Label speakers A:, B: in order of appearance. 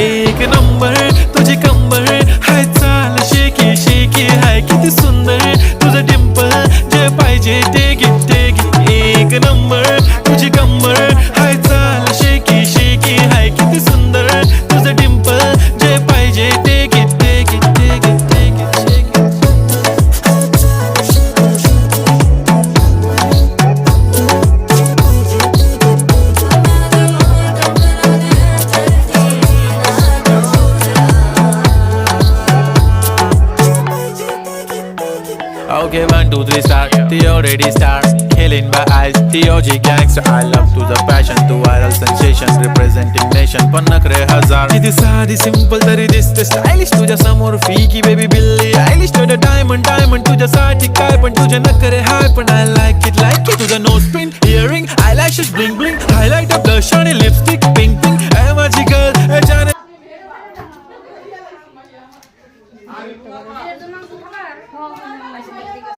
A: एक नंबर तुझी कंबर हाय चाल शेकी शेकी हाय किती सुंदर तुझं डिंपल जे पाहिजे ते घे एक नंबर तुझी कंबर हाय चाल शेकी शेकी हाय किती सुंदर तुझं डिंपल जे पाहिजे ते घे Okay, 1, 2, 3, start. The already start. Killing my eyes. The OG gangster. I love to the passion, to viral sensation, representing nation. पण नखरे हजार. किती साधी simple तरी दिसते stylish. तुझ्या समोर फीकी baby बिल्ली आयलिश. तुझं diamond तुझ्यासाठी काय पण तुझे नखरे हाय पण I like it. तुझं nose pin, earring, eyelashes bling bling, highlighter, blush आणि lipstick pink pink. ऐ माझी girl, ऐ जाने